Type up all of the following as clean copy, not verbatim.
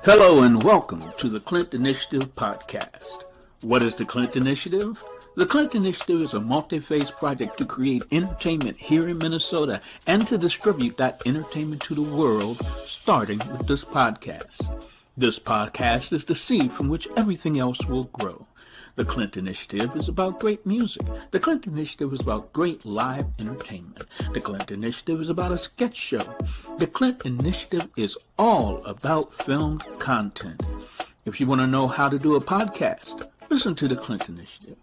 Hello and welcome to the Clint Initiative podcast. What is the Clint Initiative? The Clint Initiative is a multi-phase project to create entertainment here in Minnesota and to distribute that entertainment to the world, starting with this podcast. This podcast is the seed from which everything else will grow. The Clint Initiative is about great music. The Clint Initiative is about great live entertainment. The Clint Initiative is about a sketch show. The Clint Initiative is all about filmed content. If you want to know how to do a podcast, listen to the Clint Initiative.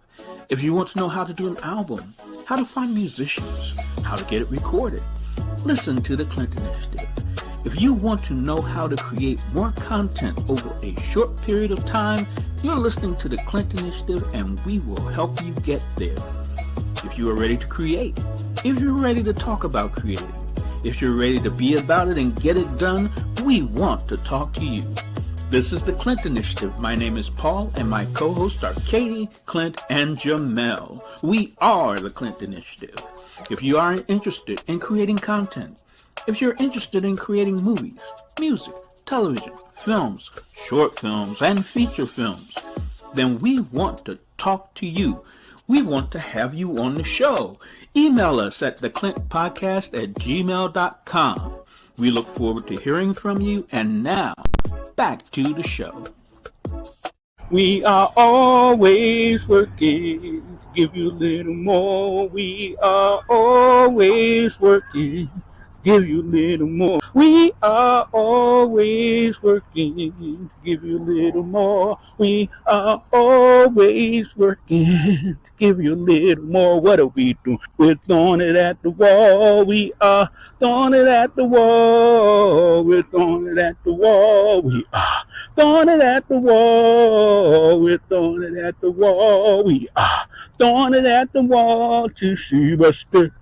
If you want to know how to do an album, how to find musicians, how to get it recorded, listen to the Clint Initiative. If you want to know how to create more content over a short period of time, you're listening to the Clint Initiative and we will help you get there. If you are ready to create, if you're ready to talk about creating, if you're ready to be about it and get it done, we want to talk to you. This is the Clint Initiative. My name is Paul and my co-hosts are Katie, Clint, and Jamel. We are the Clint Initiative. If you are interested in creating content, if you're interested in creating movies, music, television, films, short films, and feature films, then we want to talk to you. We want to have you on the show. Email us at theclintpodcast@gmail.com. We look forward to hearing from you. And now, back to the show. We are always working, give you a little more. We are always working, give you a little more. We are always working, give you a little more. We are always working, give you a little more. What are we doing? We're throwing it at the wall. We are throwing it at the wall. We're throwing it at the wall. We are throwing it at the wall. We're throwing it at the wall. We are throwing it at the wall to see what's stick.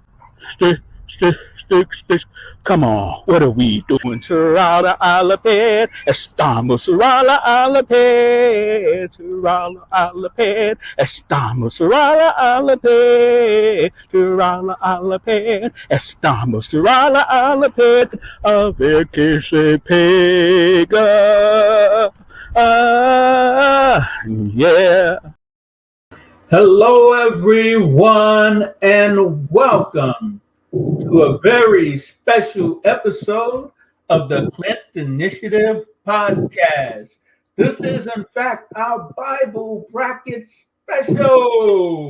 Come on, what are we doing? Sarala alaped, estamos sarala alaped, sarala alaped, estamos sarala alaped, sarala alaped, estamos sarala alaped, a ver que se pega. Yeah. Hello, everyone, and welcome to a very special episode of the Clint Initiative podcast. This is, in fact, our Bible bracket special.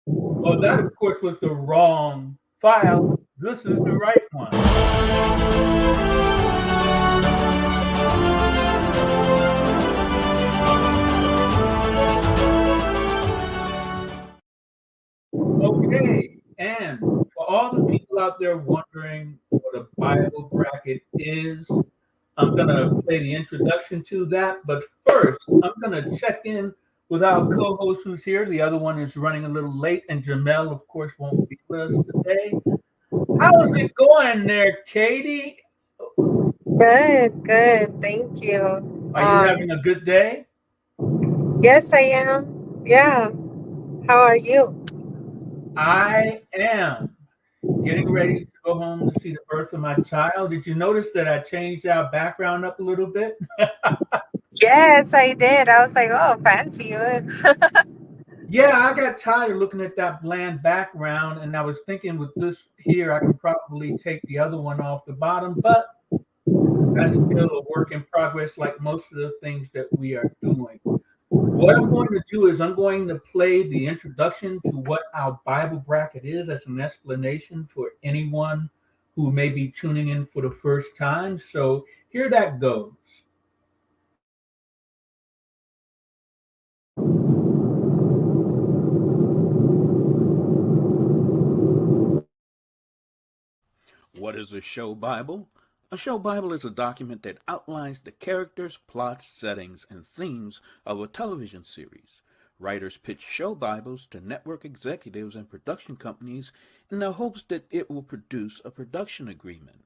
Well, that, of course, was the wrong file. This is the right one. Okay, and for all the people out there wondering what a Bible bracket is, I'm going to play the introduction to that. But first, I'm going to check in with our co-host who's here. The other one is running a little late, and Jamel, of course, won't be with us today. How's it going there, Katie? Good. Thank you. Are you having a good day? Yes, I am. Yeah. How are you? I am getting ready to go home to see the birth of my child. Did you notice that I changed our background up a little bit? Yes, I did. I was like, oh, fancy. Yeah, I got tired of looking at that bland background, and I was thinking with this here, I can probably take the other one off the bottom, but that's still a work in progress like most of the things that we are doing. What I'm going to do is I'm going to play the introduction to what our Bible bracket is as an explanation for anyone who may be tuning in for the first time. So here that goes. What is a show Bible? A show Bible is a document that outlines the characters, plots, settings, and themes of a television series. Writers pitch show Bibles to network executives and production companies in the hopes that it will produce a production agreement.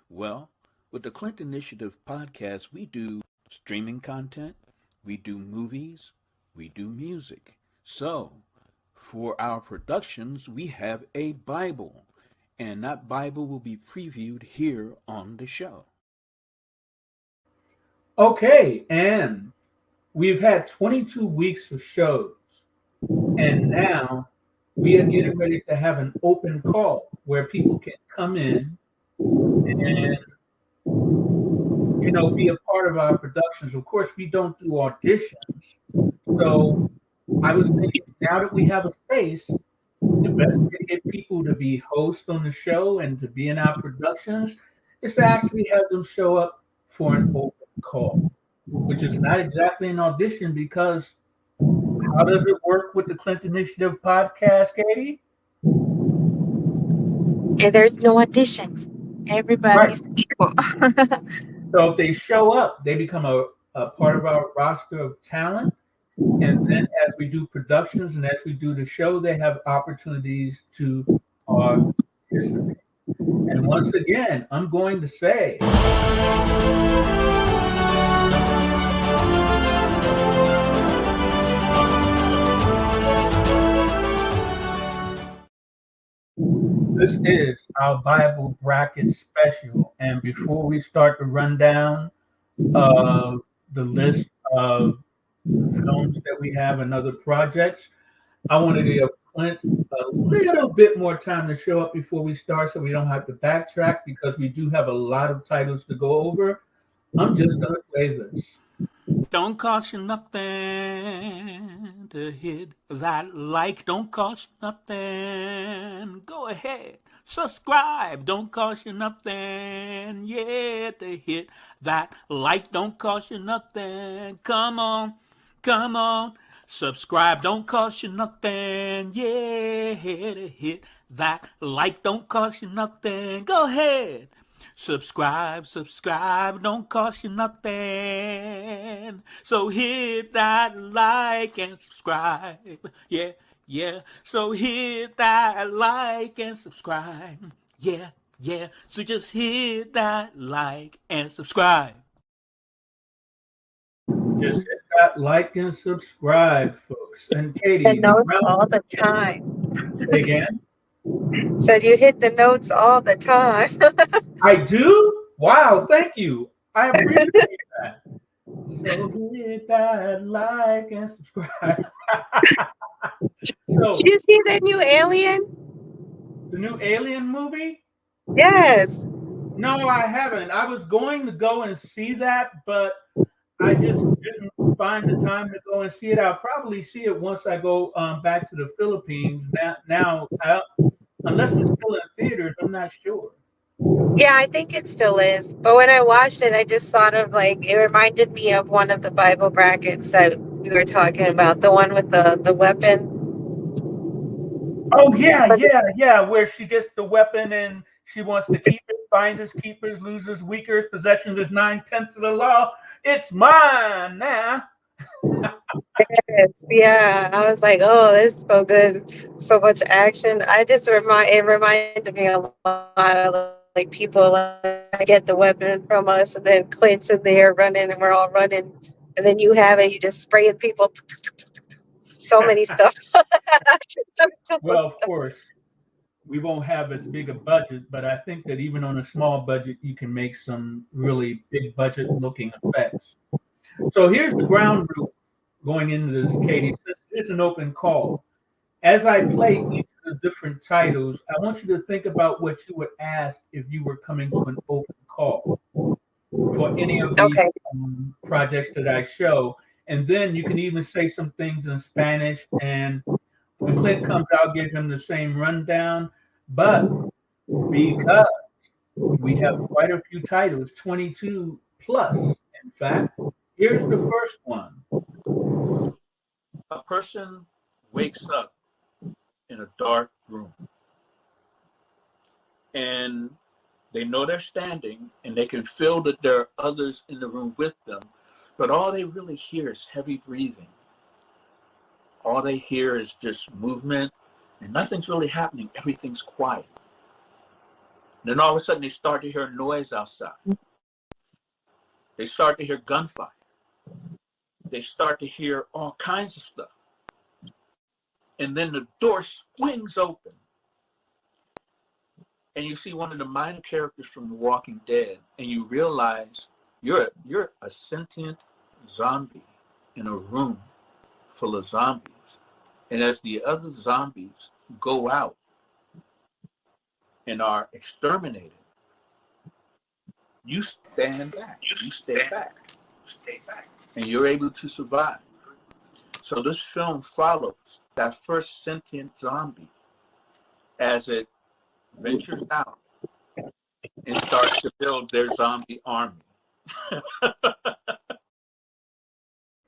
Well, with the Clint Initiative podcast, we do streaming content, we do movies, we do music. So, for our productions, we have a Bible, and that Bible will be previewed here on the show. Okay, and we've had 22 weeks of shows, and now we are getting ready to have an open call where people can come in and be a part of our productions. Of course, we don't do auditions, so I was thinking now that we have a space, the best way to get people to be hosts on the show and to be in our productions is to actually have them show up for an open call, which is not exactly an audition because how does it work with the Clint Initiative podcast, Katie? And there's no auditions. Right. Everybody's equal. So if they show up, they become a part of our roster of talent. And then as we do productions and as we do the show, they have opportunities to participate. And once again, I'm going to say, this is our Bible bracket special. And before we start the rundown of the list of films that we have and other projects, I wanted to give Clint a little bit more time to show up before we start so we don't have to backtrack because we do have a lot of titles to go over. I'm just going to play this. Don't cost you nothing to hit that like. Don't cost you nothing. Go ahead. Subscribe. Don't cost you nothing. Yeah, to hit that like. Don't cost you nothing. Come on. Come on. Subscribe. Don't cost you nothing. Yeah, to hit that like. Don't cost you nothing. Go ahead. Subscribe, subscribe, don't cost you nothing. So hit that like and subscribe. Yeah, yeah. So hit that like and subscribe. Yeah, yeah. So just hit that like and subscribe. Just hit that like and subscribe, folks. And The Katie, the notes ground. all the time. Say again. Said you hit the notes all the time. I do? Wow, thank you. I appreciate that. So hit that like and subscribe. Did So you see the new Alien? the new Alien movie? Yes. No, I haven't. I was going to go and see that, but I just didn't find the time to go and see it. I'll probably see it once I go back to the Philippines. Unless it's still in theaters, I'm not sure. Yeah, I think it still is. But when I watched it, I just thought of like it reminded me of one of the Bible brackets that we were talking about, the one with the weapon. Oh yeah, But yeah, yeah. Where she gets the weapon and she wants to keep it. Finders, keepers, losers, weakers. Possession is 9/10 of the law. It's mine now. yeah, I was like, oh, this is so good, so much action. It reminded me a lot of like people like get the weapon from us, and then Clint's in there running, and we're all running, and then you have it, you just spraying people, so many stuff. So much Well, of stuff. course, we won't have as big a budget, but I think that even on a small budget, you can make some really big budget looking effects. So here's the ground rules going into this, Katie. Since it's an open call, as I play each of the different titles, I want you to think about what you would ask if you were coming to an open call for any of these Okay. projects that I show. And then you can even say some things in Spanish. And when Clint comes out, give him the same rundown. But because we have quite a few titles, 22 plus, in fact, here's the first one. A person wakes up in a dark room and they know they're standing and they can feel that there are others in the room with them, but all they really hear is heavy breathing. All they hear is just movement and nothing's really happening. Everything's quiet. Then all of a sudden they start to hear noise outside. They start to hear gunfire. They start to hear all kinds of stuff. And then the door swings open and you see one of the minor characters from The Walking Dead and you realize You're a sentient zombie in a room full of zombies. And as the other zombies go out and are exterminated, you stand back, you stay back, and you're able to survive. So this film follows that first sentient zombie as it ventures out and starts to build their zombie army.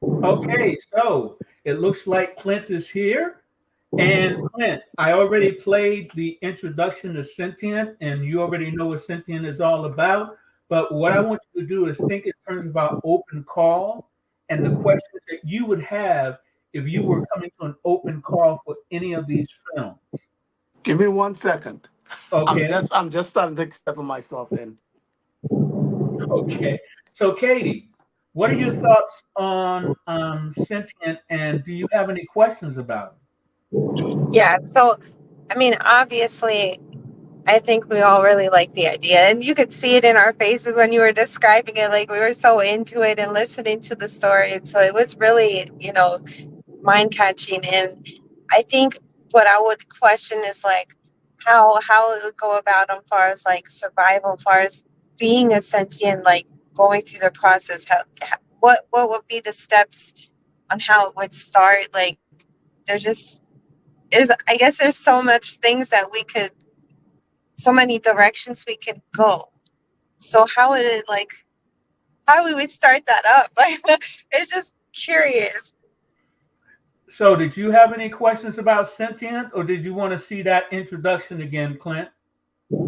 Okay, so it looks like Clint is here. And Clint, I already played the introduction to Sentient, and you already know what Sentient is all about. But what I want you to do is think in terms about open call and the questions that you would have if you were coming to an open call for any of these films. Give me 1 second. Okay, I'm just starting to settle myself in. okay. So Katie, what are your thoughts on Sentient, and do you have any questions about it? Yeah. So, I mean, obviously, I think we all really like the idea. And you could see it in our faces when you were describing it. Like we were so into it and listening to the story. And so it was really, mind catching. And I think what I would question is like how it would go about as far as like survival, as far as being a sentient, like going through the process. What would be the steps on how it would start? Like there just is, I guess there's so much things that we could, so many directions we could go. So how would it like, how would we start that up? Like it's just curious. So, did you have any questions about Sentient, or did you want to see that introduction again, Clint?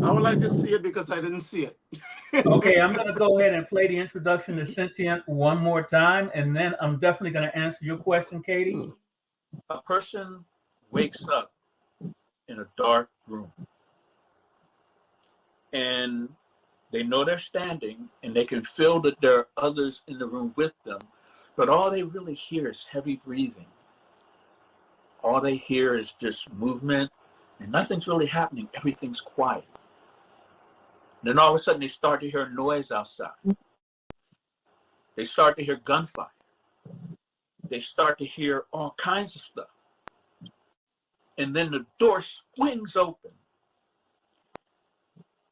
I would like to see it because I didn't see it. Okay, I'm going to go ahead and play the introduction to Sentient one more time, and then I'm definitely going to answer your question, Katie. A person wakes up in a dark room and they know they're standing and they can feel that there are others in the room with them, but all they really hear is heavy breathing. All they hear is just movement and nothing's really happening. Everything's quiet. Then all of a sudden they start to hear noise outside. They start to hear gunfire. They start to hear all kinds of stuff. And then the door swings open.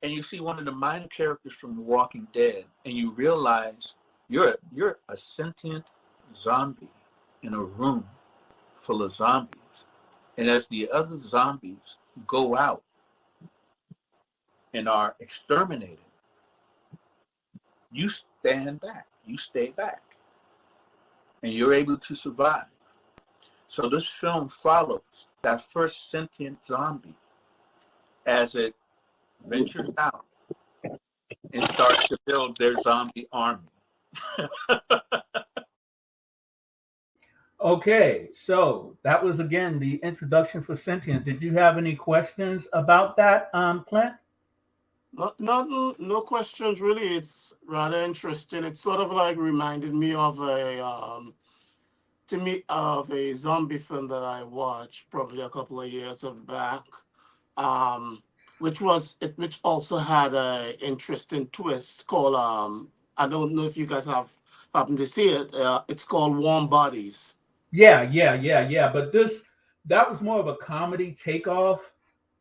And you see one of the minor characters from The Walking Dead, and you realize you're a sentient zombie in a room full of zombies. And as the other zombies go out and are exterminated, you stand back, you stay back, and you're able to survive. So this film follows that first sentient zombie as it ventures out and starts to build their zombie army. Okay, so that was again the introduction for Sentient. Did you have any questions about that, Clint? No questions really. It's rather interesting. It sort of like reminded me of a zombie film that I watched probably a couple of years back, which also had a interesting twist called I don't know if you guys have happened to see it. It's called Warm Bodies. Yeah. But that was more of a comedy takeoff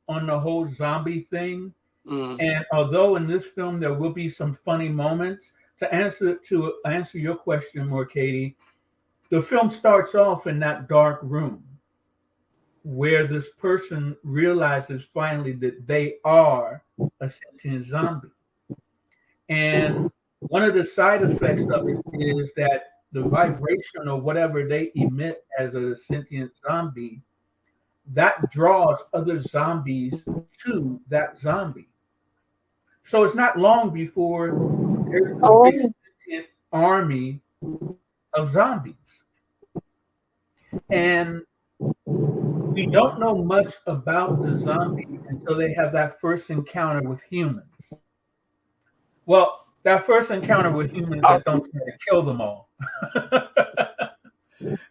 on the whole zombie thing. Mm. And although in this film there will be some funny moments, to answer your question more, Katie, the film starts off in that dark room where this person realizes finally that they are a sentient zombie. And one of the side effects of it is that the vibration or whatever they emit as a sentient zombie, that draws other zombies to that zombie. So it's not long before there's a big Oh, sentient army of zombies. And we don't know much about the zombie until they have that first encounter with humans. Well, that first encounter with humans that don't try to kill them all.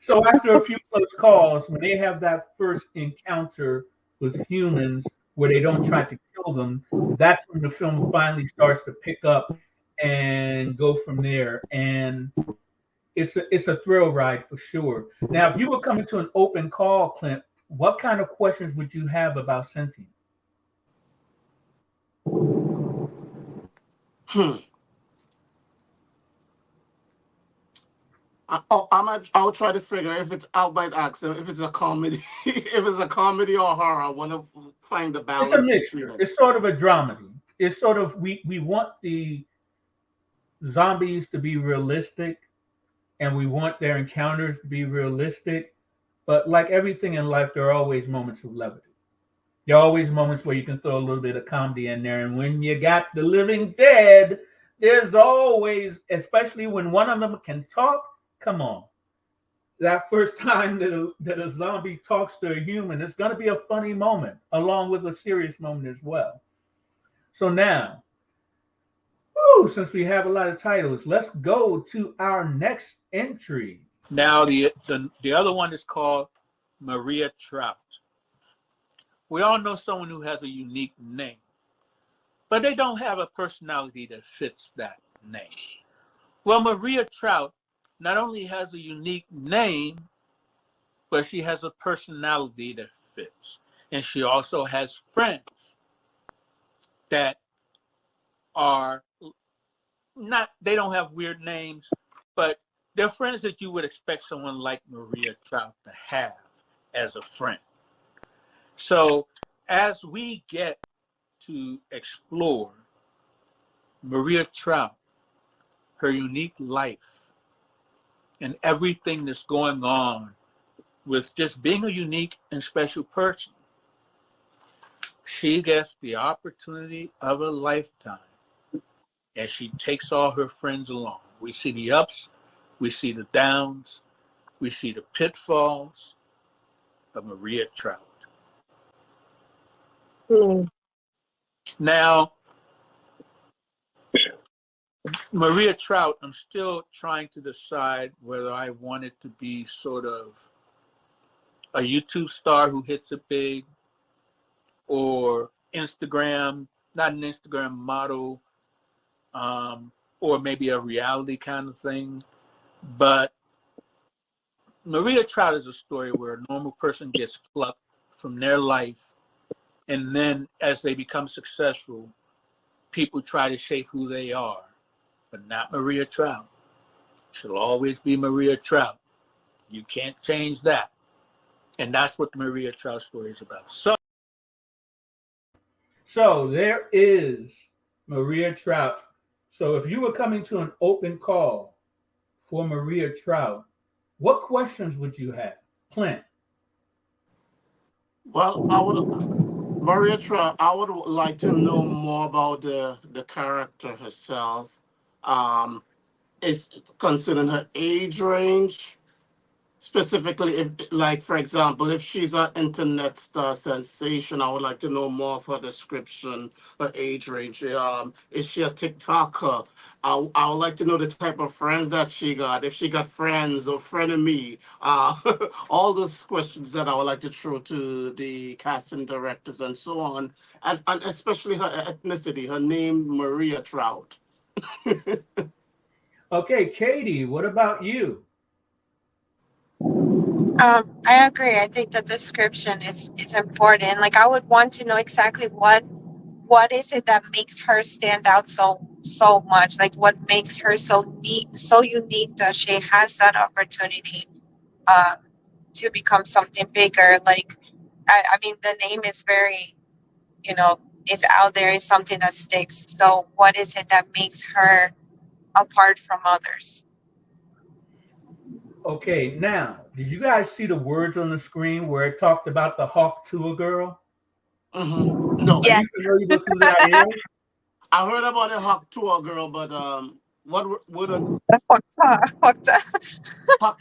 So after a few close calls, when they have that first encounter with humans where they don't try to kill them, that's when the film finally starts to pick up and go from there. And it's a thrill ride for sure. Now, if you were coming to an open call, Clint, what kind of questions would you have about sentient? I'll try to figure if it's out by accident, if it's a comedy, if it's a comedy or horror. I want to find the It's a balance between mixture. it. It's sort of a dramedy. It's sort of we want the zombies to be realistic, and we want their encounters to be realistic. But like everything in life, there are always moments of levity. There are always moments where you can throw a little bit of comedy in there. And when you got the living dead, there's always, especially when one of them can talk, come on. That first time that a zombie talks to a human, it's going to be a funny moment, along with a serious moment as well. So now, since we have a lot of titles, let's go to our next entry. Now the other one is called Maria Trout. We all know someone who has a unique name, but they don't have a personality that fits that name. Well, Maria Trout not only has a unique name, but she has a personality that fits. And she also has friends that are not, they don't have weird names, but they're friends that you would expect someone like Maria Trout to have as a friend. So as we get to explore Maria Trout, her unique life, and everything that's going on with just being a unique and special person, she gets the opportunity of a lifetime as she takes all her friends along. We see the ups, we see the downs, we see the pitfalls of Maria Trout. Now, Maria Trout, I'm still trying to decide whether I want it to be sort of a YouTube star who hits it big, or Instagram, not an Instagram model, or maybe a reality kind of thing. But Maria Trout is a story where a normal person gets plucked from their life, and then as they become successful, people try to shape who they are, but not Maria Trout. She'll always be Maria Trout. You can't change that. And that's what the Maria Trout story is about. So there is Maria Trout. So if you were coming to an open call for Maria Trout, what questions would you have? Clint. Well, Maria Trout, I would like to know more about the character herself. Um, is considering her age range. Specifically, if, like, for example, if she's an internet star sensation, I would like to know more of her description, her age range. Is she a TikToker? I would like to know the type of friends that she got, if she got friends or frenemy. All those questions that I would like to throw to the casting directors and so on, and especially her ethnicity, her name, Maria Trout. Okay, Katie, what about you? I agree. I think the description is important. Like I would want to know exactly what is it that makes her stand out so much. Like what makes her so unique that she has that opportunity uh, to become something bigger. Like I mean, the name is very, is out there. Is something that sticks. So what is it that makes her apart from others? Okay, now, did you guys see the words on the screen where it talked about the Hawk Tuah girl? No, Are you Yes. familiar with who that is? I heard about a Hawk Tour girl, but would a Hawk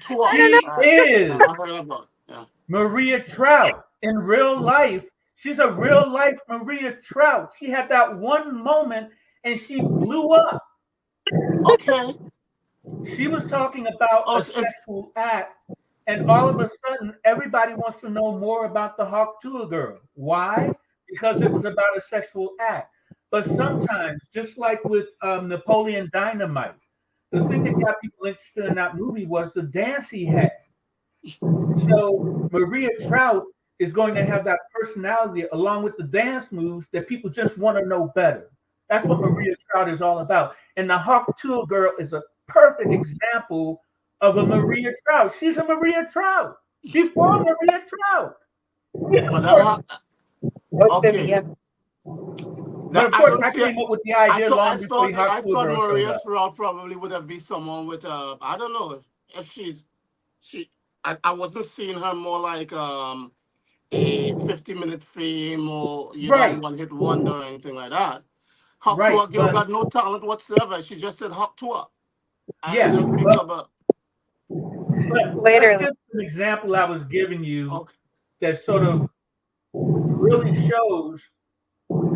Tour? I don't She is I heard about. Yeah. Maria Trout in real life. She's a real life Maria Trout. She had that one moment and she blew up. Okay. She was talking about Oh, a sexual act, and all of a sudden, everybody wants to know more about the Hawk Tuah girl. Why? Because it was about a sexual act. But sometimes, just like with Napoleon Dynamite, the thing that got people interested in that movie was the dance he had. So Maria Trout is going to have that personality along with the dance moves that people just want to know better. That's what Maria Trout is all about. And the Hawk Tuah girl is a perfect example of a Maria Trout. She's a Maria Trout before Maria Trout. But that ha- okay. Yeah. But That of I course, don't I see. came up with the idea long before the Hawk I Tuah thought girl showed Maria up. Trout probably would have been someone with I don't know if she. I wasn't seeing her more like a 50-minute fame or Right, one hit wonder or anything like that. Hawk right. Tuah girl But got no talent whatsoever. She just said Hawk Tuah and yeah, just become a but that's Literally. just an example I was giving you okay. that sort of really shows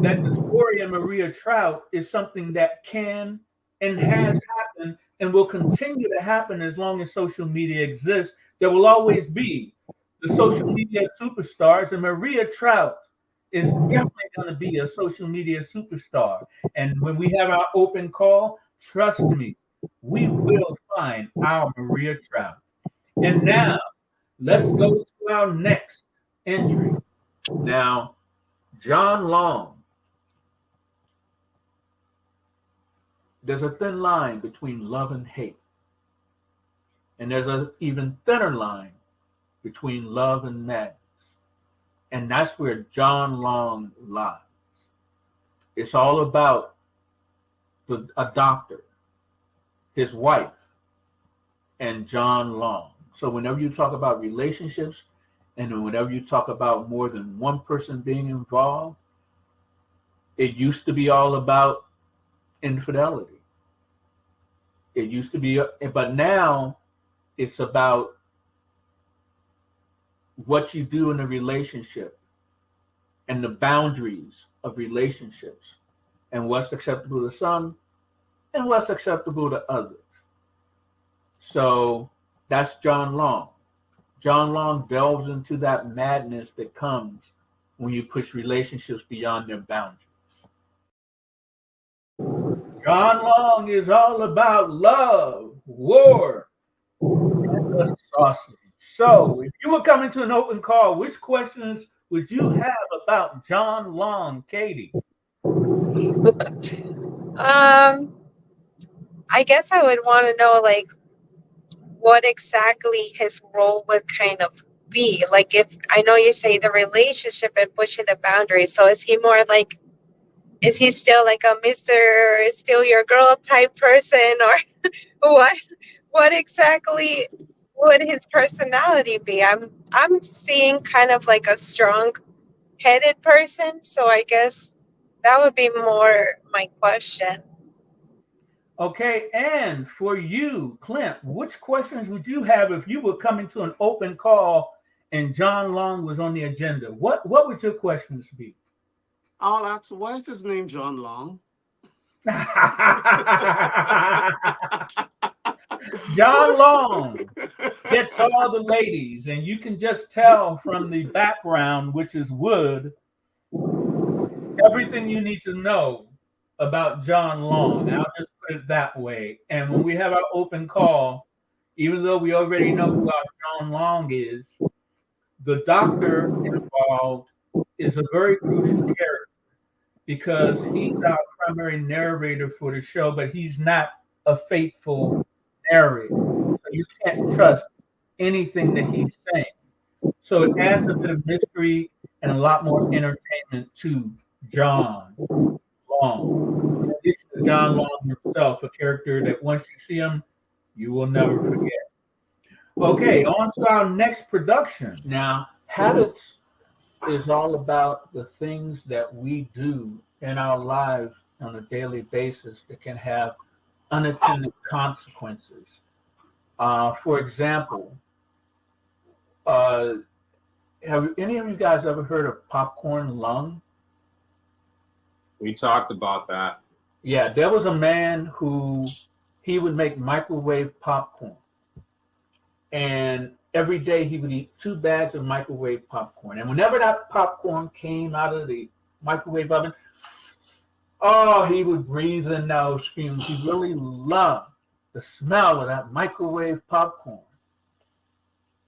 that the story of Maria Trout is something that can and has happened and will continue to happen as long as social media exists. There will always be the social media superstars, and Maria Trout is definitely going to be a social media superstar. And when we have our open call, trust me, we will find our Maria Trout. And now let's go to our next entry. Now, John Long. There's a thin line between love and hate. And there's an even thinner line between love and madness. And that's where John Long lies. It's all about a doctor, his wife, and John Long. So whenever you talk about relationships and whenever you talk about more than one person being involved, it used to be all about infidelity. It used to be, but now it's about what you do in a relationship and the boundaries of relationships and what's acceptable to some and what's acceptable to others. So that's John Long. John Long delves into that madness that comes when you push relationships beyond their boundaries. John Long is all about love, war, and the sausage. So, if you were coming to an open call, which questions would you have about John Long, Katie? I guess I would want to know like what exactly his role would kind of be. Like if I know you say the relationship and pushing the boundaries, so is he more like is he still like a Mr. Still your girl type person or what exactly would his personality be? I'm seeing kind of like a strong headed person, so I guess that would be more my question. Okay, and for you, Clint, which questions would you have if you were coming to an open call and John Long was on the agenda? What would your questions be? I'll ask, why is his name John Long? John Long gets all the ladies, and you can just tell from the background, which is wood, everything you need to know about John Long. I'll just put it that way. And when we have our open call, even though we already know who our John Long is, the doctor involved is a very crucial character because he's our primary narrator for the show, but he's not a faithful narrator. So you can't trust anything that he's saying. So it adds a bit of mystery and a lot more entertainment to John Long. In addition to John Long himself, a character that once you see him, you will never forget. Okay, on to our next production. Now, habits is all about the things that we do in our lives on a daily basis that can have unintended consequences. For example, uh, have any of you guys ever heard of popcorn lung? We talked about that. Yeah, there was a man who he would make microwave popcorn. And every day he would eat 2 bags of microwave popcorn. And whenever that popcorn came out of the microwave oven, Oh, he would breathe in those fumes. He really loved the smell of that microwave popcorn.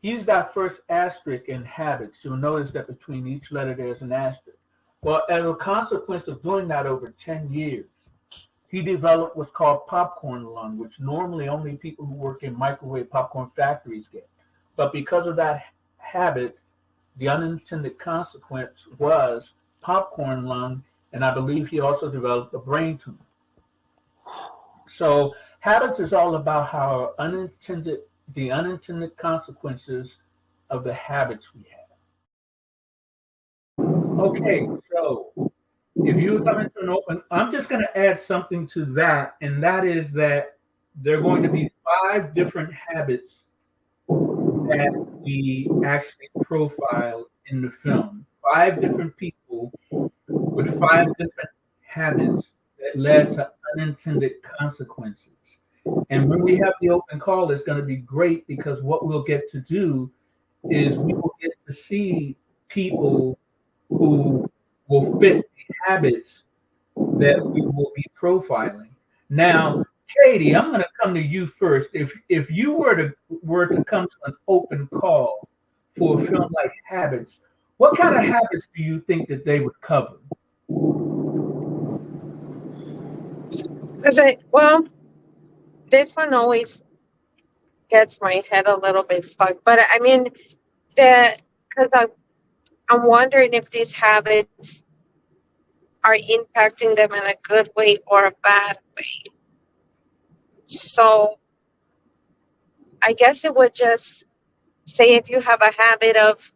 He's got first asterisk in habits. You'll notice that between each letter there's an asterisk. Well, as a consequence of doing that over 10 years, he developed what's called popcorn lung, which normally only people who work in microwave popcorn factories get. But because of that habit, the unintended consequence was popcorn lung, and I believe he also developed a brain tumor. So habits is all about how the unintended consequences of the habits we have. Okay, so if you come into an open, I'm just going to add something to that, and that is that there are going to be 5 different habits that we actually profile in the film. 5 different people with 5 different habits that led to unintended consequences. And when we have the open call, it's going to be great because what we'll get to do is we will get to see people who will fit the habits that we will be profiling. Now, Katie, I'm going to come to you first. If you were to come to an open call for a film like Habits, what kind of habits do you think that they would cover? Well, this one always gets my head a little bit stuck. But I mean, because I'm wondering if these habits are impacting them in a good way or a bad way. So I guess it would just say if you have a habit of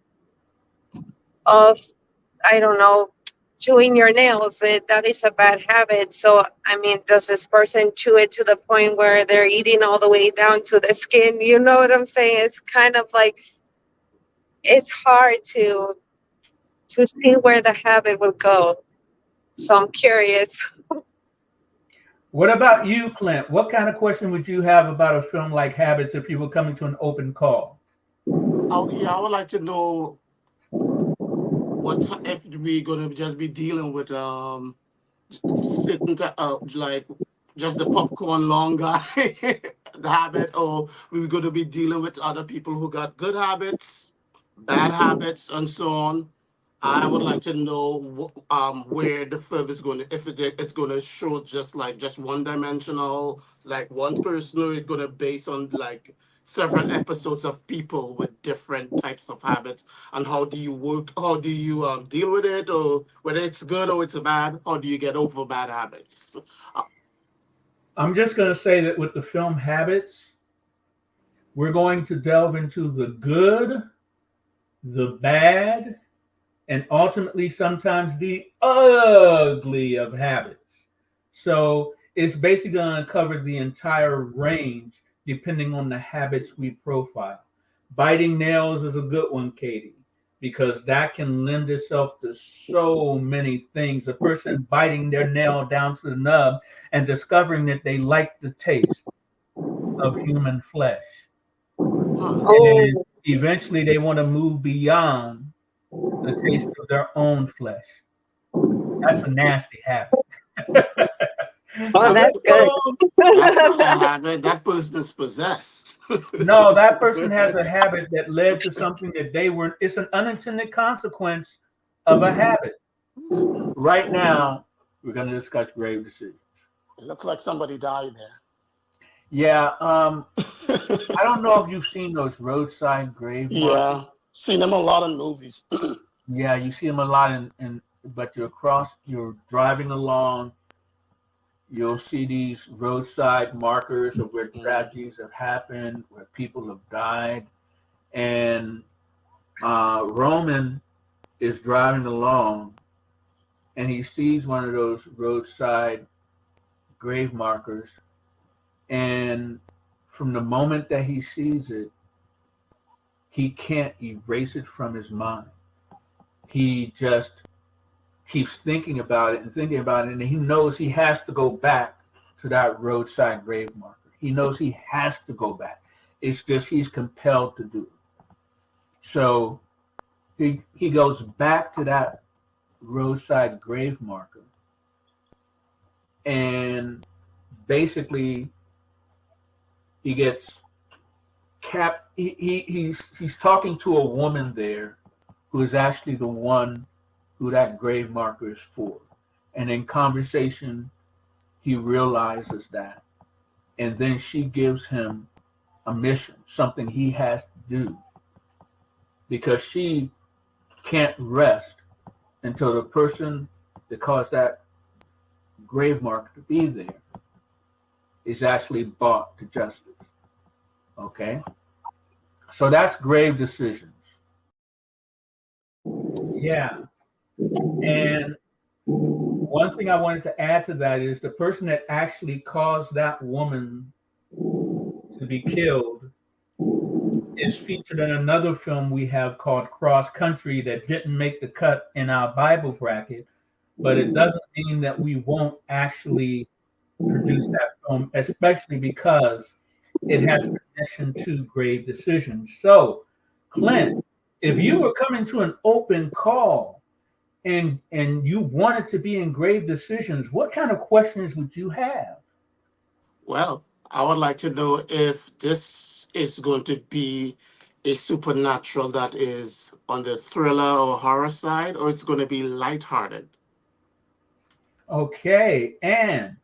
I don't know, chewing your nails, that is a bad habit. So I mean, does this person chew it to the point where they're eating all the way down to the skin? You know what I'm saying? It's kind of like it's hard to see where the habit would go. So I'm curious. What about you, Clint? What kind of question would you have about a film like Habits if you were coming to an open call? Oh, yeah, I would like to know if we're gonna just be dealing with like just the popcorn long guy the habit, or we're gonna be dealing with other people who got good habits, bad habits, and so on. I would like to know where the film is going to, if it's going to show just one dimensional, like one person, or it's going to base on like several episodes of people with different types of habits, and how do you deal with it, or whether it's good or it's bad, how do you get over bad habits? Uh, I'm just going to say that with the film Habits, we're going to delve into the good, the bad, and ultimately sometimes the ugly of habits. So it's basically going to cover the entire range depending on the habits we profile. Biting nails is a good one, Katie, because that can lend itself to so many things. A person biting their nail down to the nub and discovering that they like the taste of human flesh. huh. And Oh, eventually they want to move beyond the taste of their own flesh. That's a nasty habit. oh, So That's let's that's go. good. that's not a habit. That person is possessed. No, that person has a habit that led to something that they weren't. It's an unintended consequence of a habit. Right now, we're going to discuss grave decisions. It looks like somebody died Yeah, there. I don't know if you've seen those roadside grave markers. Yeah, seen them a lot in movies. Yeah, you see them a lot but you're driving along, you'll see these roadside markers of where Mm. tragedies have happened, where people have died. And Roman is driving along and he sees one of those roadside grave markers. And from the moment that he sees it, he can't erase it from his mind. He just keeps thinking about it and thinking about it. And he knows he has to go back to that roadside grave marker. He knows he has to go back. It's just he's compelled to do it. So he goes back to that roadside grave marker and basically he gets he's talking to a woman there who is actually the one who that grave marker is for. And in conversation, he realizes that. And then she gives him a mission, something he has to do, because she can't rest until the person that caused that grave marker to be there is actually brought to justice. Okay? So that's grave decisions. Yeah. And one thing I wanted to add to that is the person that actually caused that woman to be killed is featured in another film we have called Cross Country that didn't make the cut in our Bible bracket, but it doesn't mean that we won't actually produce that film, especially because it has a connection to grave decisions. So, Clint, if you were coming to an open call and you wanted to be in grave decisions, what kind of questions would you have? Well, I would like to know if this is going to be a supernatural that is on the thriller or horror side, or it's going to be lighthearted. Okay, and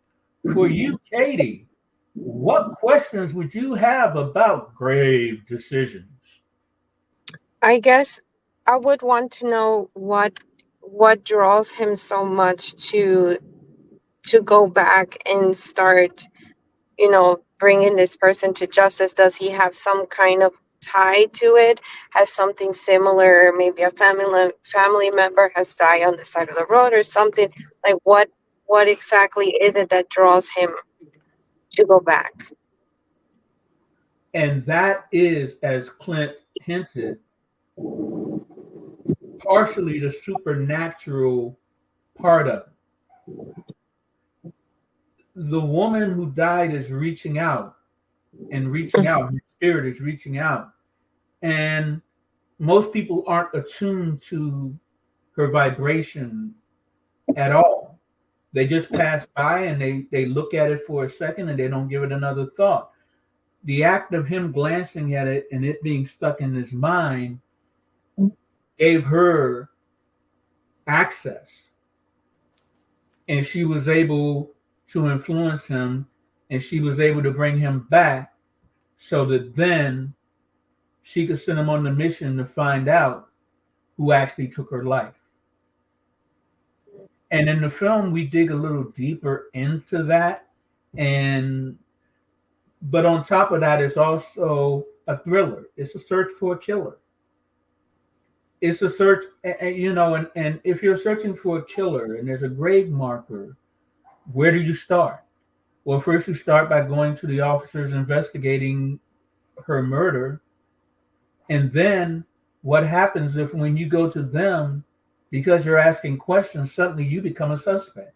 for you, Katie, what questions would you have about grave decisions? I guess I would want to know what draws him so much to go back and start, bringing this person to justice. Does he have some kind of tie to it? Has something similar? Maybe a family member has died on the side of the road or something. Like what exactly is it that draws him to go back? And that is, as Clint hinted, partially the supernatural part of it. The woman who died is reaching out and reaching out. Her spirit is reaching out. And most people aren't attuned to her vibration at all. They just pass by and they look at it for a second and they don't give it another thought. The act of him glancing at it and it being stuck in his mind gave her access. And she was able to influence him and she was able to bring him back so that then she could send him on the mission to find out who actually took her life. And in the film, we dig a little deeper into that. But on top of that, it's also a thriller. It's a search for a killer. It's a search, and if you're searching for a killer and there's a grave marker, where do you start? Well, first you start by going to the officers investigating her murder. And then what happens if when you go to them, because you're asking questions, suddenly you become a suspect.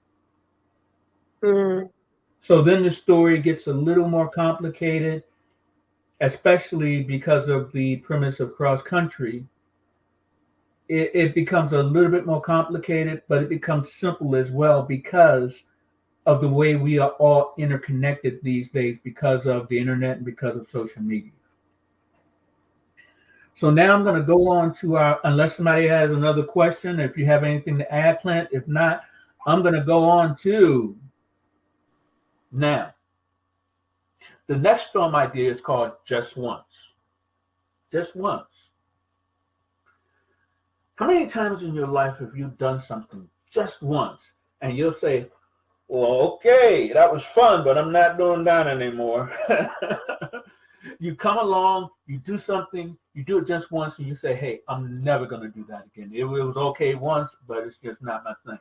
Mm. So then the story gets a little more complicated, especially because of the premise of Cross Country. It becomes a little bit more complicated, but it becomes simple as well because of the way we are all interconnected these days because of the internet and because of social media. So now I'm going to go on to unless somebody has another question, if you have anything to add, Clint. If not, I'm going to go on to now. The next film idea is called Just Once. Just Once. How many times in your life have you done something just once and you'll say, well, okay, that was fun, but I'm not doing that anymore. You come along, you do something, you do it just once, and you say, hey, I'm never going to do that again. It was okay once, but it's just not my thing.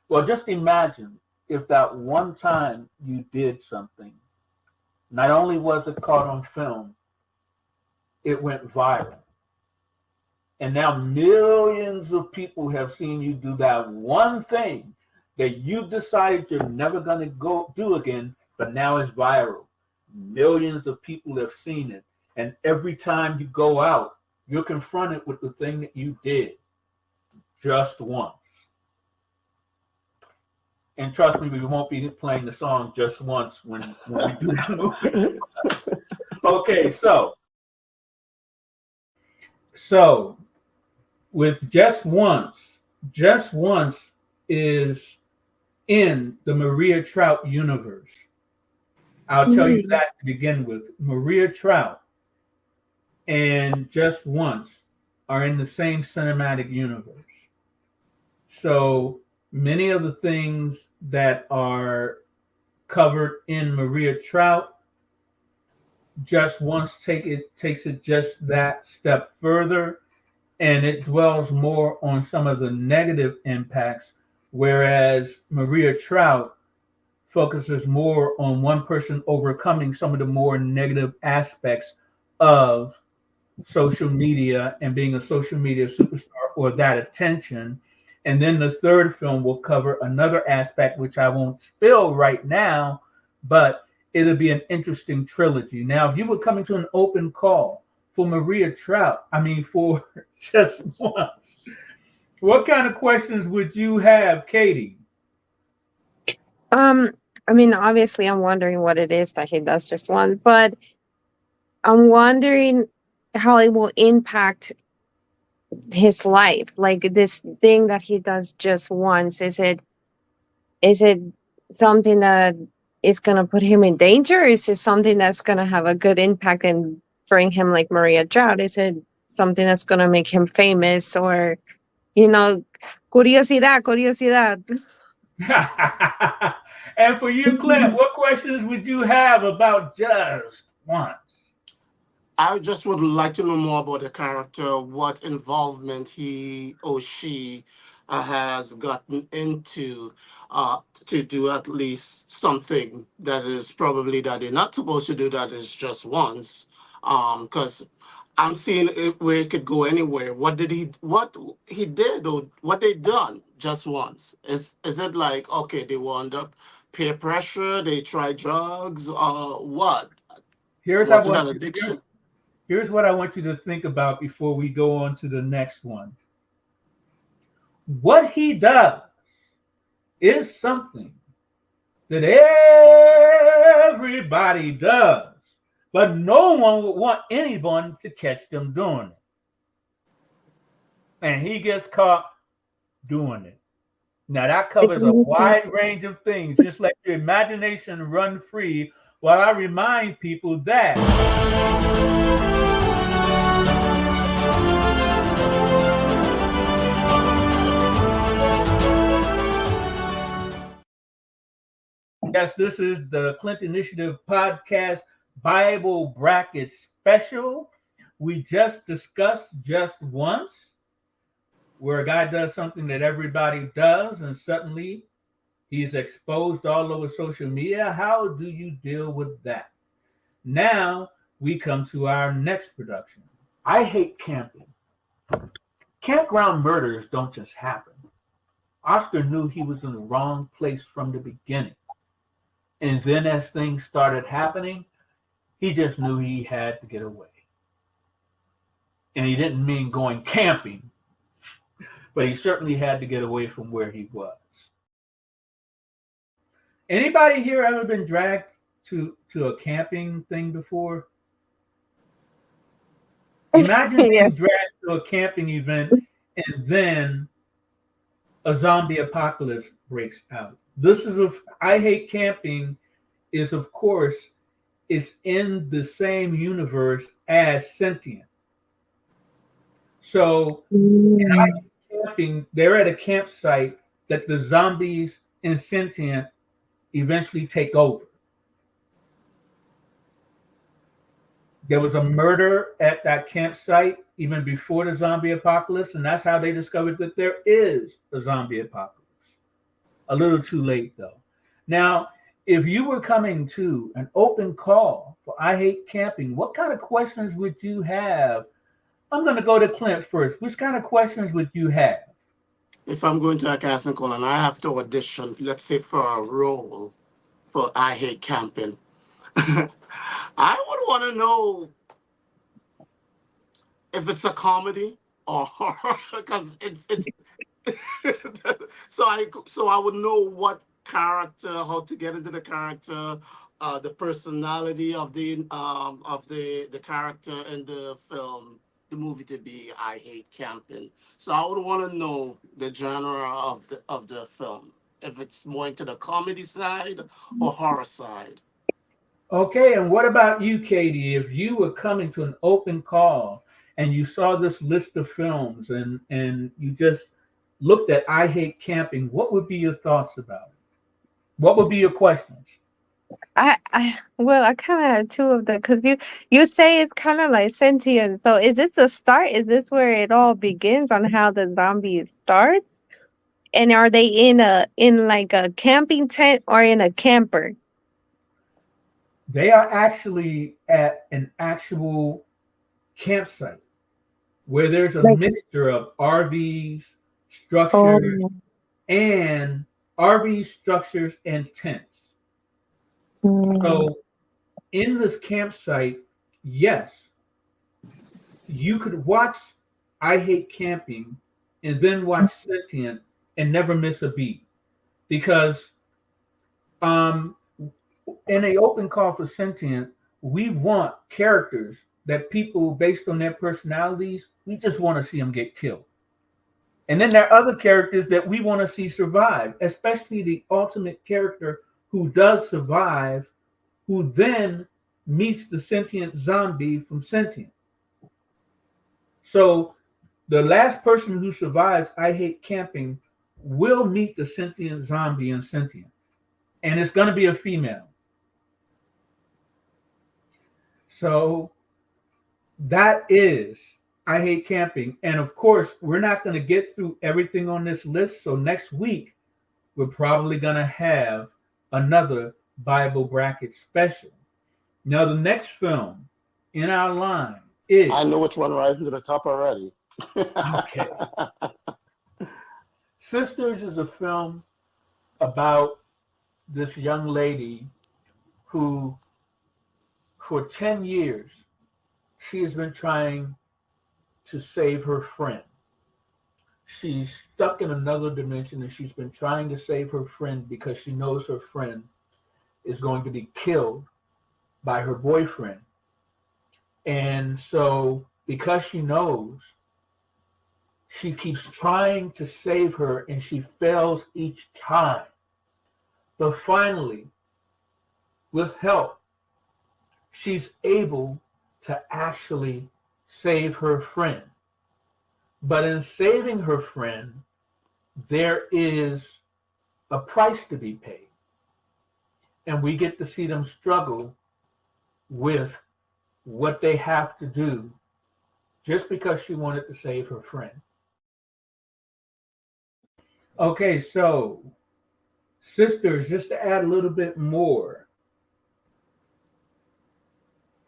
Well, just imagine if that one time you did something, not only was it caught on film, it went viral. And now millions of people have seen you do that one thing that you decided you're never going to go do again, but now it's viral. Millions of people have seen it. And every time you go out, you're confronted with the thing that you did just once. And trust me, we won't be playing the song just once when we do that movie. Okay, so with Just Once is in the Maria Trout universe. I'll tell you Mm. that to begin with. Maria Trout and Just Once are in the same cinematic universe. So many of the things that are covered in Maria Trout Just Once takes it just that step further, and it dwells more on some of the negative impacts, whereas Maria Trout focuses more on one person overcoming some of the more negative aspects of social media and being a social media superstar or that attention. And then the third film will cover another aspect, which I won't spill right now, but it'll be an interesting trilogy. Now, if you were coming to an open call for Maria Trout, for Just Once, what kind of questions would you have, Katie? Um, obviously, I'm wondering what it is that he does just one, but I'm wondering how it will impact his life. Like this thing that he does just once. Is it something that is gonna put him in danger? Or is it something that's gonna have a good impact and bring him like Maria Trout? Is it something that's gonna make him famous or you know, curiosidad. And for you, Clint, what questions would you have about Just Once? I just would like to know more about the character, what involvement he or she has gotten into to do at least something that is probably that they're not supposed to do that is just once. Because I'm seeing it where it could go anywhere. What he did or what they done just once? Is it like, okay, they were under peer pressure, they tried drugs, or what? Here's I Was it want an you, here's addiction? here's what I want you to think about before we go on to the next one. What he does is something that everybody does, but no one would want anyone to catch them doing it. And he gets caught doing it. Now that covers a wide range of things. Just let your imagination run free while I remind people that yes, this is the Clint Initiative podcast Bible Bracket Special. We just discussed Just Once, where a guy does something that everybody does, and suddenly he's exposed all over social media. How do you deal with that? Now we come to our next production. I hate camping. Campground murders don't just happen. Oscar knew he was in the wrong place from the beginning. And then as things started happening, he just knew he had to get away. And he didn't mean going camping, but he certainly had to get away from where he was. Anybody here ever been dragged to a camping thing before? Imagine Yeah. being dragged to a camping event and then a zombie apocalypse breaks out. I hate camping is of course it's in the same universe as sentient. So Mm. camping, they're at a campsite that the zombies and sentient eventually take over. There was a murder at that campsite even before the zombie apocalypse, and that's how they discovered that there is a zombie apocalypse. A little too late, though. Now, if you were coming to an open call for I Hate Camping, what kind of questions would you have? I'm going to go to Clint first. Which kind of questions would you have? If I'm going to a casting call and I have to audition, let's say for a role for I Hate Camping, I would want to know if it's a comedy or horror, because it's so I would know what character, how to get into the character, the personality of the character in the film, the movie to be I Hate Camping. So I would want to know the genre of the film, if it's more into the comedy side or horror side. Okay, and what about you, Katie? If you were coming to an open call and you saw this list of films and you just looked at I Hate Camping, what would be your thoughts about it? What would be your questions? Well, I kind of had two of them because you say it's kind of like sentient. So is this the start? Is this where it all begins on how the zombie starts? And are they in like a camping tent or in a camper? They are actually at an actual campsite where there's a Like, mixture of RVs, structures, oh, and RV structures and tents. mm, So in this campsite, yes, you could watch I Hate Camping and then watch Sentient and never miss a beat because um, in a open call for Sentient, we want characters that people, based on their personalities, we just want to see them get killed. And then there are other characters that we want to see survive, especially the ultimate character who does survive, who then meets the sentient zombie from Sentient. So the last person who survives I Hate Camping will meet the sentient zombie in Sentient. And it's going to be a female. So that is I Hate Camping. And of course, we're not going to get through everything on this list. So next week, we're probably going to have another Bible bracket special. Now, the next film in our line is. I know which one rising to the top already. Okay. Sisters is a film about this young lady who, for 10 years, she has been trying to save her friend. She's stuck in another dimension and she's been trying to save her friend because she knows her friend is going to be killed by her boyfriend. And so, because she knows, she keeps trying to save her and she fails each time. But finally, with help, she's able to actually save her friend. But in saving her friend, there is a price to be paid. And we get to see them struggle with what they have to do just because she wanted to save her friend. Okay, so sisters, just to add a little bit more,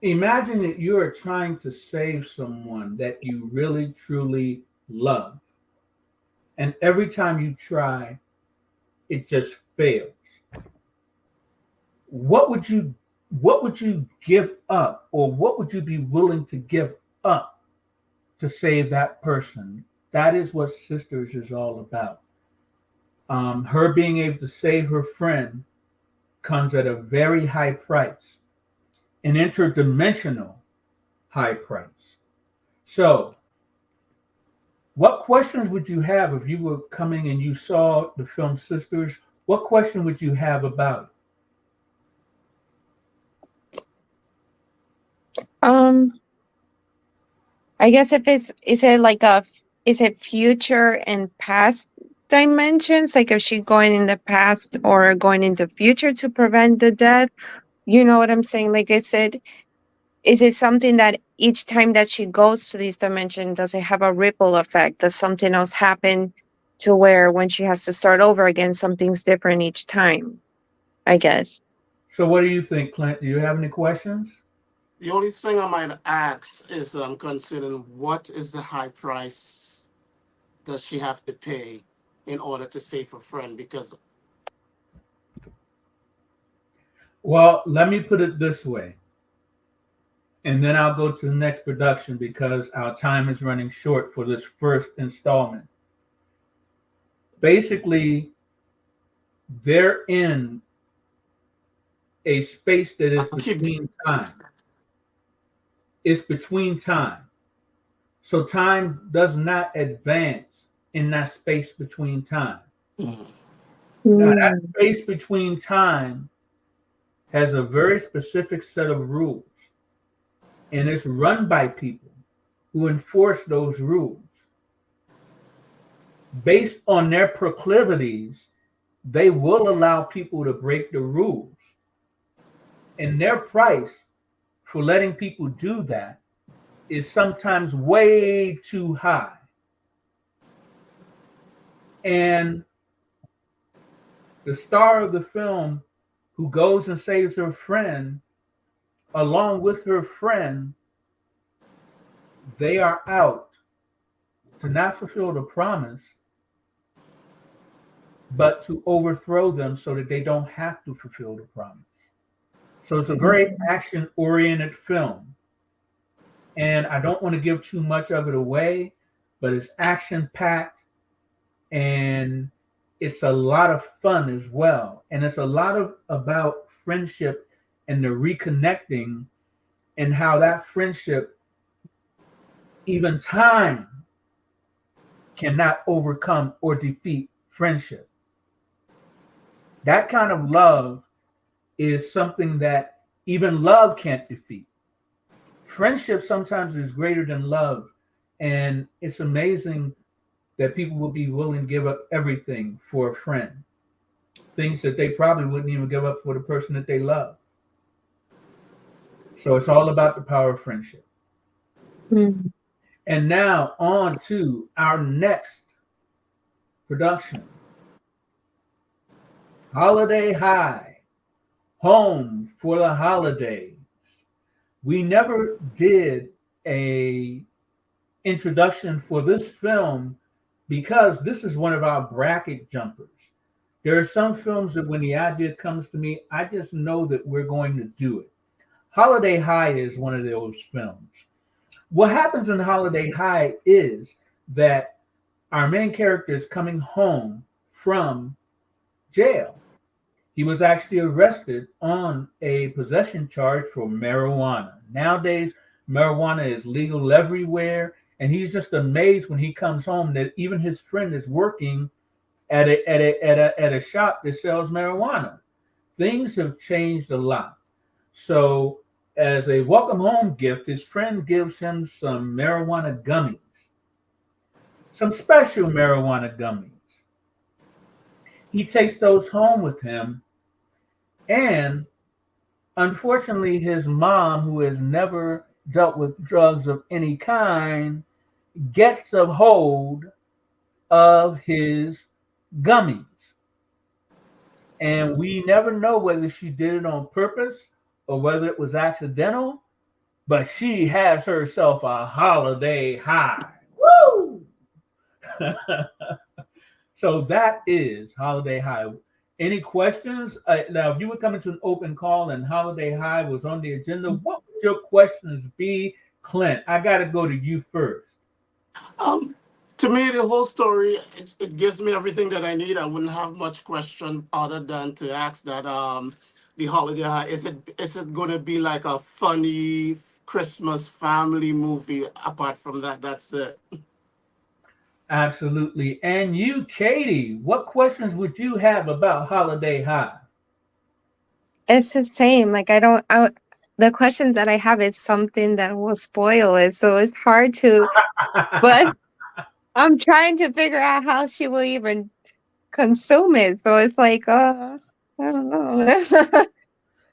imagine that you are trying to save someone that you really truly love. And every time you try, it just fails. What would you give up, or what would you be willing to give up to save that person? That is what Sisters is all about. Her being able to save her friend comes at a very high price, an interdimensional high price. So, what questions would you have if you were coming and you saw the film Sisters? What question would you have about it? um, I guess if is it future and past dimensions? Like if she's going in the past or going into future to prevent the death? You know what I'm saying? Like I said, is it something that each time that she goes to these dimensions, does it have a ripple effect? Does something else happen to where when she has to start over again, something's different each time? I guess. So, what do you think, Clint? Do you have any questions? The only thing I might ask is considering what is the high price does she have to pay in order to save her friend? Because Well, let me put it this way, and then I'll go to the next production because our time is running short for this first installment. Basically, they're in a space that is I keep between time. It's between time. So time does not advance in that space between time. Mhm. Now, that Mm. space between time has a very specific set of rules, and it's run by people who enforce those rules. Based on their proclivities, they will allow people to break the rules. And their price for letting people do that is sometimes way too high. And the star of the film who goes and saves her friend, along with her friend, they are out to not fulfill the promise, but to overthrow them so that they don't have to fulfill the promise. So it's a very action oriented film. And I don't want to give too much of it away, but it's action packed and it's a lot of fun as well. And it's a lot of about friendship and the reconnecting and how that friendship, even time, cannot overcome or defeat friendship. That kind of love is something that even love can't defeat. Friendship sometimes is greater than love. And it's amazing that people will be willing to give up everything for a friend, things that they probably wouldn't even give up for the person that they love. So it's all about the power of friendship. Mm. And now on to our next production, Holiday High, Home for the Holidays. We never did a introduction for this film because this is one of our bracket jumpers. There are some films that when the idea comes to me, I just know that we're going to do it. Holiday High is one of those films. What happens in Holiday High is that our main character is coming home from jail. He was actually arrested on a possession charge for marijuana. Nowadays, marijuana is legal everywhere, and he's just amazed when he comes home that even his friend is working at a shop that sells marijuana. Things have changed a lot. So, as a welcome home gift, his friend gives him some marijuana gummies, some special marijuana gummies. He takes those home with him, and unfortunately, his mom, who has never dealt with drugs of any kind, gets a hold of his gummies. And we never know whether she did it on purpose or whether it was accidental, but she has herself a holiday high. Woo! So that is Holiday High. Any questions? Now, if you were coming to an open call and Holiday High was on the agenda, what would your questions be, Clint? I got to go to you first. Um, to me, the whole story it gives me everything that I need. I wouldn't have much question other than to ask that the holiday high is it going to be like a funny Christmas family movie? Apart from that, that's it. Absolutely. And you, Katie, what questions would you have about Holiday High? It's the same. Like the questions that I have is something that will spoil it, so it's hard to. But I'm trying to figure out how she will even consume it. So it's like, I don't know.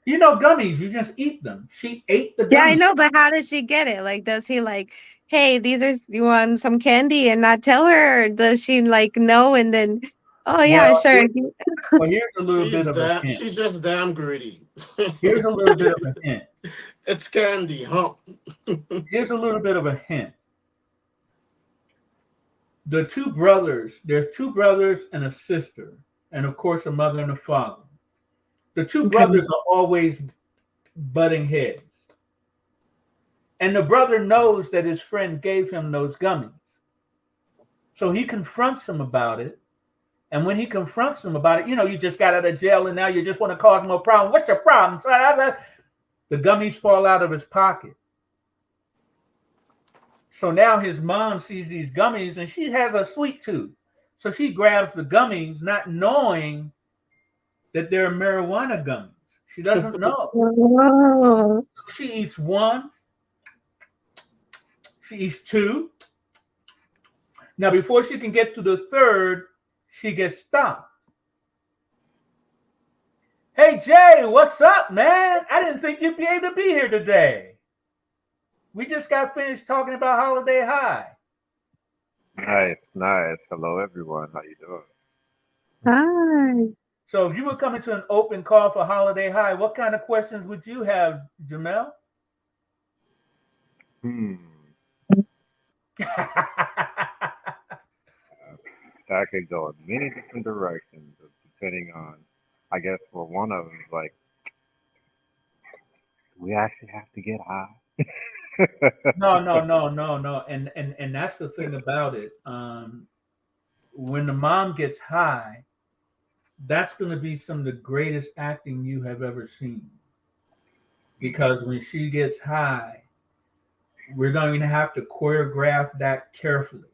You know, gummies, you just eat them. She ate the Yeah, I gummies. know, but how does she get it? Like, does he like, hey, you want some candy and not tell her? Or does she like know and then, oh yeah, Well, sure. here's a little bit of a hint. She's just damn greedy. Here's a little bit of a hint. It's candy, huh? Here's a little bit of a hint. There's two brothers and a sister, and of course, a mother and a father. The two Okay. brothers are always butting heads. And the brother knows that his friend gave him those gummies. So he confronts him about it. And when he confronts him about it, you just got out of jail and now you just want to cause more problem. What's your problem? The gummies fall out of his pocket. So now his mom sees these gummies and she has a sweet tooth. So she grabs the gummies, not knowing that they're marijuana gummies. She doesn't know. Oh. She eats one. She eats two. Now, before she can get to the third, she gets stopped. Hey, Jay, what's up, man? I didn't think you'd be able to be here today. We just got finished talking about Holiday High. Nice. Hello, everyone. How you doing? Hi. So if you were coming to an open call for Holiday High, what kind of questions would you have, Jamel? That could go in many different directions, depending on, I guess, for one of them, like, we actually have to get high. No. And that's the thing about it. When the mom gets high, that's going to be some of the greatest acting you have ever seen. Because when she gets high, we're going to have to choreograph that carefully.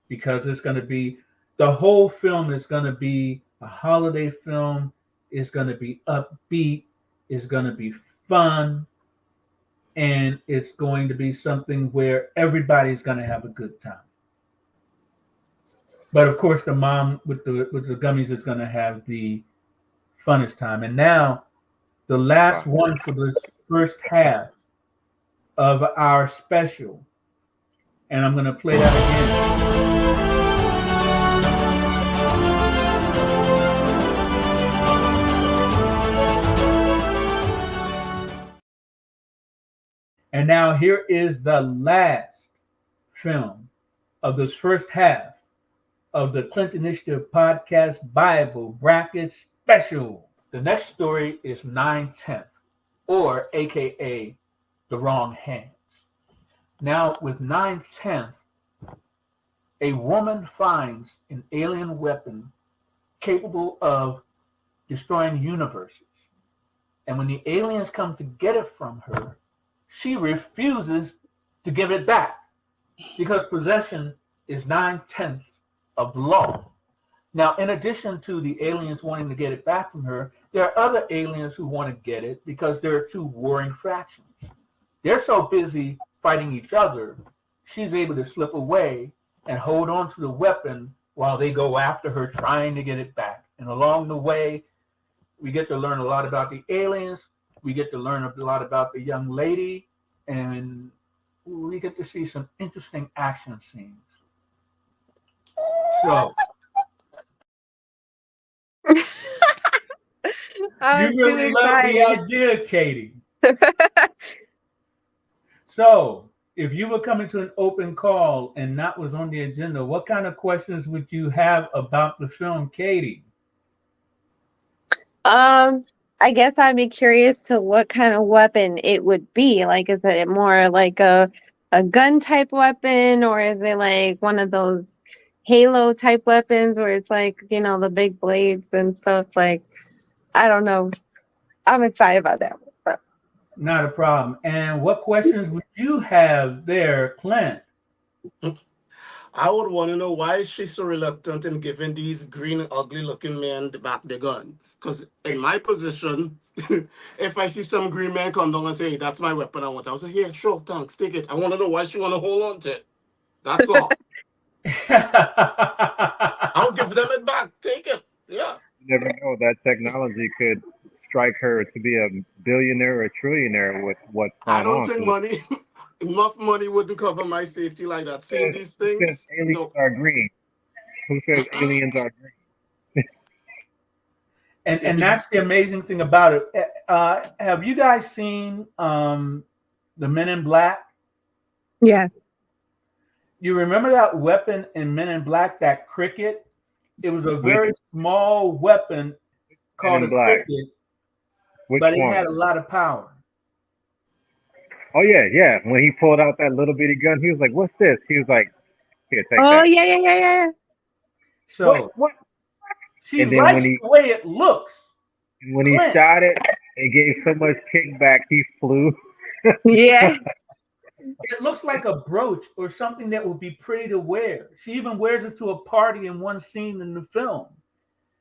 Because it's going to be, the whole film is going to be a holiday film. It's going to be upbeat. It's going to be fun. And it's going to be something where everybody's going to have a good time. But of course, the mom with the gummies is going to have the funnest time. And now, the last one for this first half of our special, and I'm going to play that again. And now here is the last film of this first half of the Clint Initiative Podcast Bible Bracket Special. The next story is 9/10, or AKA The Wrong Hands. Now, with 9/10, a woman finds an alien weapon capable of destroying universes. And when the aliens come to get it from her, she refuses to give it back because possession is 9/10 of the law. Now, in addition to the aliens wanting to get it back from her, there are other aliens who want to get it because there are two warring factions. They're so busy fighting each other, she's able to slip away and hold on to the weapon while they go after her trying to get it back. And along the way, we get to learn a lot about the aliens. We get to learn a lot about the young lady, and we get to see some interesting action scenes. So, you really love the idea, Katie. So, if you were coming to an open call and that was on the agenda, what kind of questions would you have about the film, Katie? I guess I'd be curious to what kind of weapon it would be. Like, is it more like a gun type weapon, or is it like one of those Halo type weapons where it's like, the big blades and stuff? Like, I don't know. I'm excited about that one. So. Not a problem. And what questions would you have there, Clint? I would want to know, why is she so reluctant in giving these green, ugly-looking men back the gun? Because in my position, if I see some green man come down and say, hey, that's my weapon I want, I'll say, yeah, sure, thanks, take it. I want to know why she want to hold on to it. That's all. I'll give them it back. Take it. Yeah. You never know, that technology could strike her to be a billionaire or a trillionaire with what's going on. I don't think enough money wouldn't cover my safety like that. Seeing these things. Who says aliens are green? Who says aliens are green? And that's the amazing thing about it. Have you guys seen the Men in Black? Yes. You remember that weapon in Men in Black, that cricket? It was a very small weapon called a cricket, but it had a lot of power. Oh, yeah. When he pulled out that little bitty gun, he was like, what's this? He was like, here, take that. Oh, yeah. So what? She And then likes the way it looks. when he Clint, shot it, it gave so much kickback. He flew. Yes. it looks like a brooch or something that would be pretty to wear. She even wears it to a party in one scene in the film.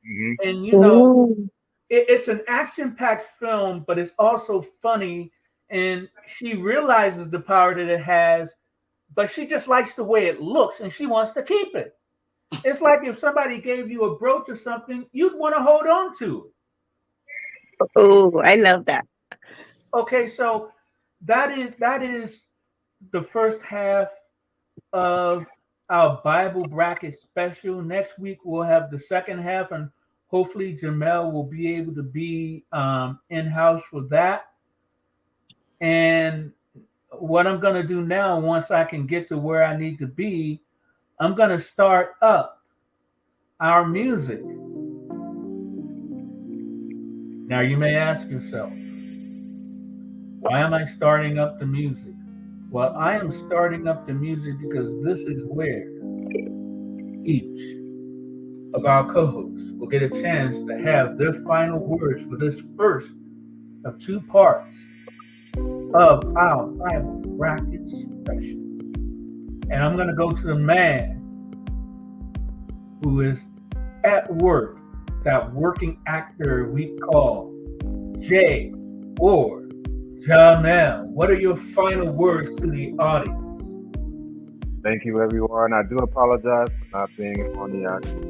Hmm. And Ooh. it's an action-packed film, but it's also funny. And she realizes the power that it has, but she just likes the way it looks and she wants to keep it. It's like if somebody gave you a brooch or something, you'd want to hold on to Ooh, I love that. it. Okay, so that is the first half of our Bible bracket special. Next week we'll have the second half, and hopefully Jamel will be able to be in house for that. And what I'm going to do now, once I can get to where I need to be, I'm going to start up our music. Now you may ask yourself, why am I starting up the music? Well, I am starting up the music because this is where each of our co-hosts will get a chance to have their final words for this first of two parts of our Bible bracket special. And I'm going to go to the man who is at work, that working actor we call Jay or Jamel. What are your final words to the audience? Thank you, everyone. I do apologize for not being on the actual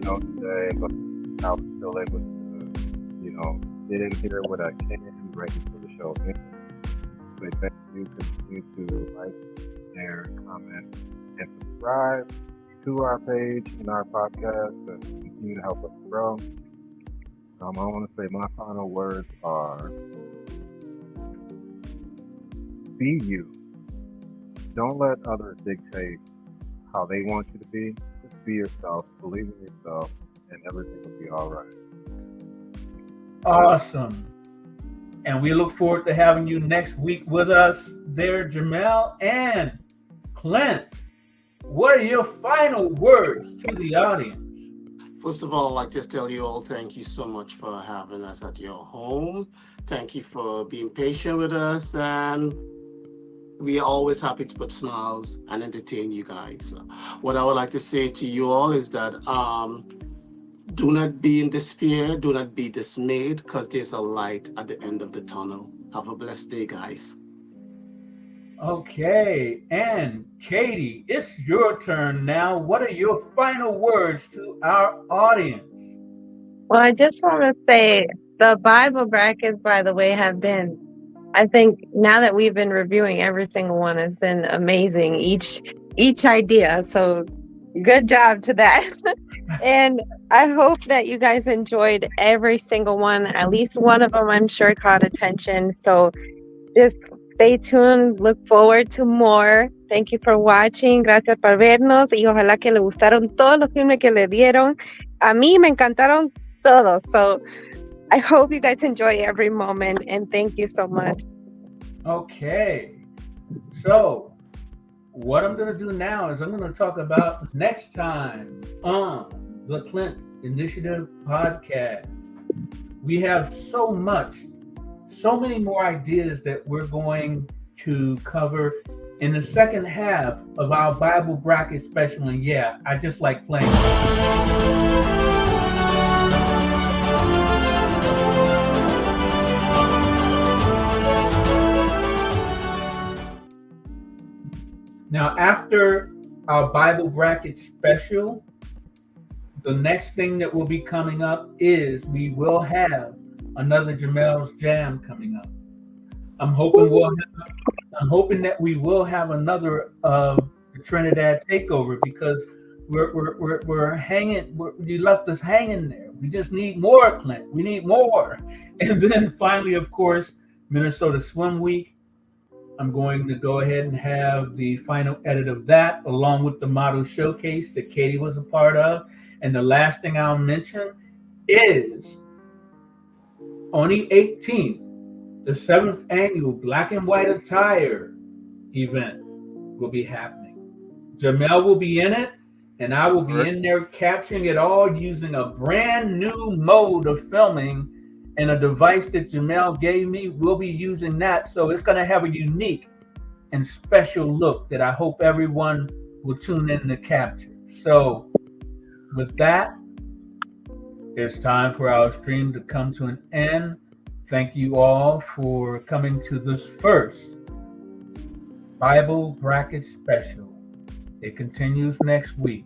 show today, but I was still able to, get in here what I can, ready for the show. Say thank you. Continue to like, share, comment, and subscribe to our page and our podcast and continue to help us grow. I want to say my final words are: be you. Don't let others dictate how they want you to be. Just be yourself, believe in yourself, and everything will be all right. Awesome. And we look forward to having you next week with us there, Jamel and Clint. What are your final words to the audience? First of all, I'd like to tell you all thank you so much for having us at your home. Thank you for being patient with us, and we are always happy to put smiles and entertain you guys. What I would like to say to you all is that do not be in despair, do not be dismayed, because there's a light at the end of the tunnel. Have a blessed day, guys. Okay, and Katie, it's your turn now. What are your final words to our audience? Well, I just want to say the Bible brackets, by the way, have been, I think now that we've been reviewing every single one, has been amazing. Each idea. So good job to that. And I hope that you guys enjoyed every single one. At least one of them, I'm sure, caught attention. So just stay tuned. Look forward to more. Thank you for watching. Gracias por vernos. Y ojalá que le gustaron todos los filmes que le dieron. A mí me encantaron todos. So I hope you guys enjoy every moment. And thank you so much. Okay, so what I'm going to do now is I'm going to talk about next time on the Clint Initiative podcast. We have so many more ideas that we're going to cover in the second half of our Bible bracket special. And yeah, I just like playing. Now, after our Bible bracket special, the next thing that will be coming up is we will have another Jamel's Jam coming up. I'm hoping that we will have another the Trinidad takeover, because we're hanging. You left us hanging there. We just need more, Clint. We need more. And then finally, of course, Minnesota Swim Week. I'm going to go ahead and have the final edit of that, along with the model showcase that Katie was a part of. And the last thing I'll mention is on the 18th, the 7th annual Black and White Attire event will be happening. Jamel will be in it, And I will be in there capturing it all using a brand new mode of filming and a device that Jamel gave me. We'll be using that. So it's going to have a unique and special look that I hope everyone will tune in to capture. So with that, it's time for our stream to come to an end. Thank you all for coming to this first Bible Bracket Special. It continues next week.